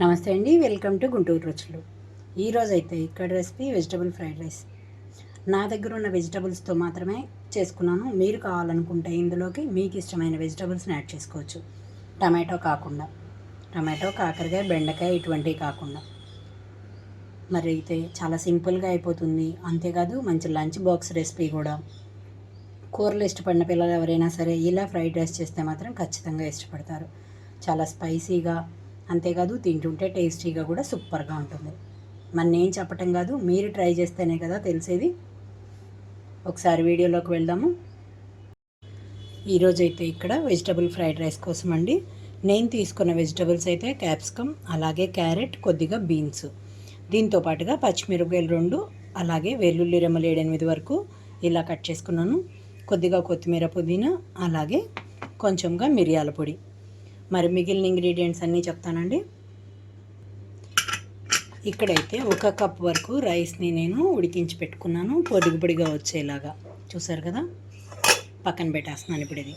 నమస్తే అండి, welcome to Guntur రుచులు. ఈరోజైతే ఇక్కడ రెసిపీ వెజిటబుల్ ఫ్రైడ్ రైస్. నా దగ్గర ఉన్న వెజిటబుల్స్తో మాత్రమే చేసుకున్నాను. మీరు కావాలనుకుంటే ఇందులోకి మీకు ఇష్టమైన వెజిటబుల్స్ని యాడ్ చేసుకోవచ్చు. టమాటో, కాకరకాయ, బెండకాయ ఇటువంటివి కాకుండా. మరి అయితే చాలా సింపుల్గా అయిపోతుంది. అంతేకాదు మంచి లంచ్ బాక్స్ రెసిపీ కూడా. కూరలు ఇష్టపడిన పిల్లలు ఎవరైనా సరే ఇలా ఫ్రైడ్ రైస్ చేస్తే మాత్రం ఖచ్చితంగా ఇష్టపడతారు. చాలా స్పైసీగా, అంతేకాదు తింటుంటే టేస్టీగా కూడా సూపర్గా ఉంటుంది. మరి నేను చెప్పటం కాదు, మీరు ట్రై చేస్తేనే కదా తెలిసేది. ఒకసారి వీడియోలోకి వెళ్దాము. ఈరోజైతే ఇక్కడ వెజిటబుల్ ఫ్రైడ్ రైస్ కోసం అండి నేను తీసుకున్న వెజిటబుల్స్ అయితే క్యాప్సికమ్, అలాగే క్యారెట్, కొద్దిగా బీన్స్, దీంతో పాటుగా పచ్చిమిరపకాయలు 2, అలాగే వెల్లుల్లి రెమ్మలు 7-8 వరకు ఇలా కట్ చేసుకున్నాను. కొద్దిగా కొత్తిమీర, పుదీనా, అలాగే కొంచెంగా మిరియాల పొడి. మరి మిగిలిన ఇంగ్రీడియంట్స్ అన్నీ చెప్తానండి. ఇక్కడైతే 1 కప్ వరకు రైస్ని నేను ఉడికించి పెట్టుకున్నాను, పొడిగా వచ్చేలాగా. చూసారు కదా, పక్కన పెట్టేస్తున్నాను ఇప్పుడు ఇది.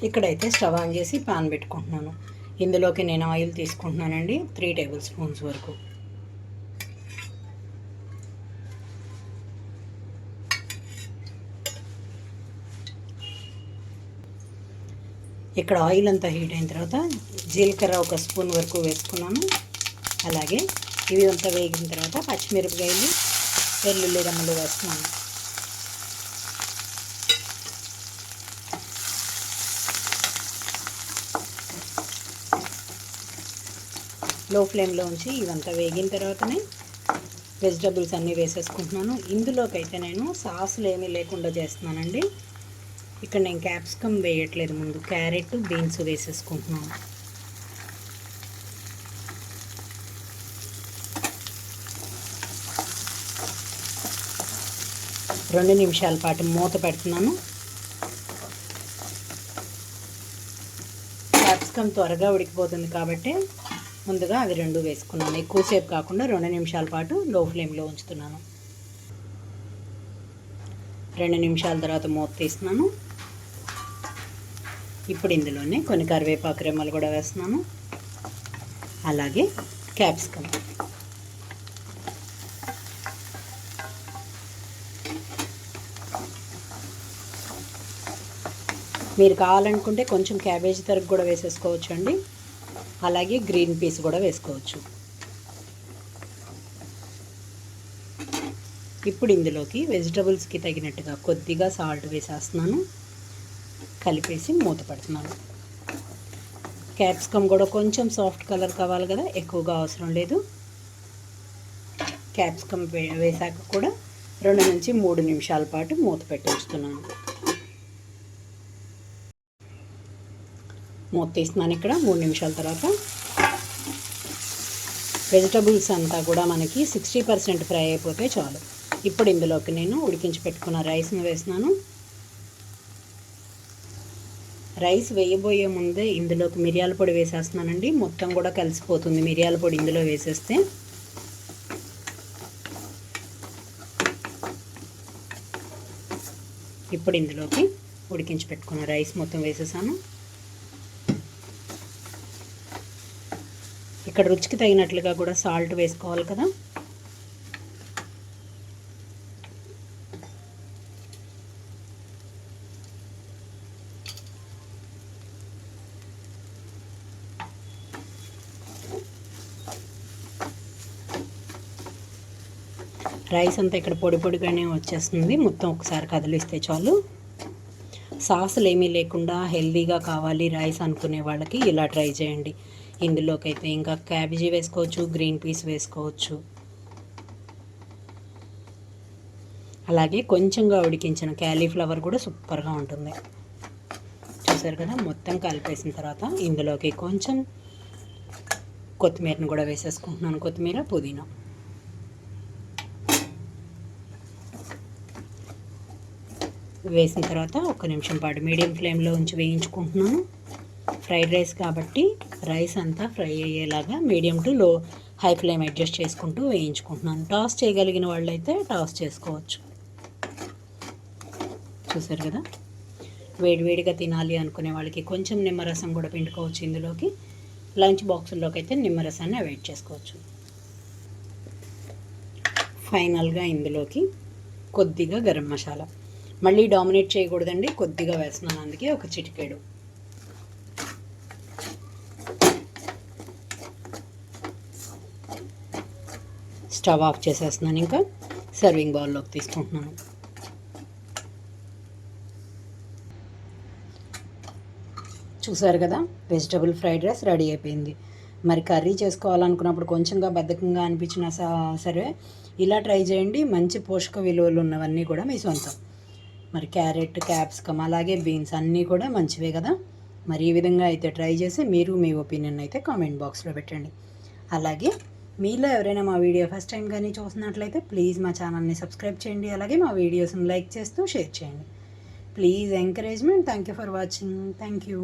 ఇక్కడైతే స్టవ్ ఆన్ చేసి పాన్ పెట్టుకుంటున్నాను. ఇందులోకి నేను ఆయిల్ తీసుకుంటున్నానండి, 3 టేబుల్ స్పూన్స్ వరకు. ఇక్కడ ఆయిల్ అంతా హీట్ అయిన తర్వాత జీలకర్ర 1 స్పూన్ వరకు వేసుకున్నాను. అలాగే ఇవి అంతా వేగిన తర్వాత పచ్చిమిరపకాయలు, వెల్లుల్లి రెమ్మలు వేస్తున్నాను. లో ఫ్లేమ్లో ఉంచి ఇవంతా వేగిన తర్వాతనే వెజిటబుల్స్ అన్నీ వేసేసుకుంటున్నాను. ఇందులోకైతే నేను సాసులు ఏమీ లేకుండా చేస్తున్నానండి. ఇక్కడ నేను క్యాప్సికమ్ వేయట్లేదు, ముందు క్యారెట్, బీన్స్ వేసేసుకుంటున్నాను. రెండు నిమిషాల పాటు మూత పెడుతున్నాను. క్యాప్సికమ్ త్వరగా ఉడికిపోతుంది కాబట్టి ముందుగా అవి 2 వేసుకున్నాను. ఎక్కువసేపు కాకుండా 2 నిమిషాల పాటు లో ఫ్లేమ్లో ఉంచుతున్నాను. 2 నిమిషాల తర్వాత మూత తీస్తున్నాను. ఇప్పుడు ఇందులోనే కొన్ని కరివేపాకు రెమ్మలు కూడా వేస్తున్నాను, అలాగే క్యాప్సికమ్. మీరు కావాలనుకుంటే కొంచెం క్యాబేజీ తరుగు కూడా వేసేసుకోవచ్చు అండి, అలాగే గ్రీన్ పీస్ కూడా వేసుకోవచ్చు. ఇప్పుడు ఇందులోకి వెజిటబుల్స్కి తగినట్టుగా కొద్దిగా సాల్ట్ వేసేస్తున్నాను, కలిపేసి మూత పెడుతున్నాను. క్యాప్సికమ్ కూడా కొంచెం సాఫ్ట్ కలర్ కావాలి కదా, ఎక్కువగా అవసరం లేదు. క్యాప్సికమ్ వేసాక కూడా 2 నుంచి 3 నిమిషాల పాటు మూత పెట్టి ఉంచుతున్నాను. మూత తీస్తున్నాను. ఇక్కడ 3 నిమిషాల తర్వాత వెజిటబుల్స్ అంతా కూడా మనకి 60% ఫ్రై అయిపోతే చాలు. ఇప్పుడు ఇందులోకి నేను ఉడికించి పెట్టుకున్న రైస్ని వేస్తున్నాను. రైస్ వేయబోయే ముందే ఇందులోకి మిరియాల పొడి వేసేస్తున్నానండి. మొత్తం కూడా కలిసిపోతుంది మిరియాల పొడి ఇందులో వేసేస్తే. ఇప్పుడు ఇందులోకి ఉడికించి పెట్టుకున్న రైస్ మొత్తం వేసేసాను. ఇక్కడ రుచికి తగినట్లుగా కూడా సాల్ట్ వేసుకోవాలి కదా. రైస్ అంతా ఇక్కడ పొడిగానే వచ్చేస్తుంది. మొత్తం ఒకసారి కదిలిస్తే చాలు. సాసులు ఏమీ లేకుండా హెల్తీగా కావాలి రైస్ అనుకునే వాళ్ళకి ఇలా ట్రై చేయండి. ఇందులోకైతే ఇంకా క్యాబేజీ వేసుకోవచ్చు, గ్రీన్ పీస్ వేసుకోవచ్చు, అలాగే కొంచెంగా ఉడికించిన క్యాలీఫ్లవర్ కూడా సూపర్గా ఉంటుంది. చూసారు కదా, మొత్తం కలిపేసిన తర్వాత ఇందులోకి కొంచెం కొత్తిమీరను కూడా వేసేసుకుంటున్నాను, కొత్తిమీర, పుదీనా. వేసిన తర్వాత 1 నిమిషం పాటు మీడియం ఫ్లేమ్లో ఉంచి వేయించుకుంటున్నాను. ఫ్రైడ్ రైస్ కాబట్టి రైస్ అంతా ఫ్రై అయ్యేలాగా మీడియం టు లో హై ఫ్లేమ్ అడ్జస్ట్ చేసుకుంటూ వేయించుకుంటున్నాను. టాస్ చేయగలిగిన వాళ్ళైతే టాస్ చేసుకోవచ్చు. చూసారు కదా, వేడివేడిగా తినాలి అనుకునే వాళ్ళకి కొంచెం నిమ్మరసం కూడా పిండుకోవచ్చు ఇందులోకి. లంచ్ బాక్సుల్లోకి అయితే నిమ్మరసాన్ని అవాయిడ్ చేసుకోవచ్చు. ఫైనల్గా ఇందులోకి కొద్దిగా గరం మసాలా, మళ్ళీ డామినేట్ చేయకూడదండి, కొద్దిగా వేస్తున్నాను, అందుకే ఒక చిటికెడు. స్టవ్ ఆఫ్ చేసేస్తున్నాను, ఇంకా సర్వింగ్ బౌల్లోకి తీసుకుంటున్నాను. చూసారు కదా, వెజిటబుల్ ఫ్రైడ్ రైస్ రెడీ అయిపోయింది. మరి కర్రీ చేసుకోవాలనుకున్నప్పుడు కొంచెంగా బద్ధకంగా అనిపించినా సరే ఇలా ట్రై చేయండి. మంచి పోషక విలువలు ఉన్నవన్నీ కూడా మీ సొంతం. మరి క్యారెట్, క్యాప్సికమ్, అలాగే బీన్స్ అన్నీ కూడా మంచివే కదా. మరి ఈ విధంగా అయితే ట్రై చేసి మీరు మీ ఒపీనియన్ అయితే కామెంట్ బాక్స్లో పెట్టండి. అలాగే మీలో ఎవరైనా మా వీడియో ఫస్ట్ టైం కానీ చూస్తున్నట్లయితే ప్లీజ్ మా ఛానల్ని సబ్స్క్రైబ్ చేయండి. అలాగే మా వీడియోస్ని లైక్ చేస్తూ షేర్ చేయండి. Please encouragement. Thank you for watching. Thank you.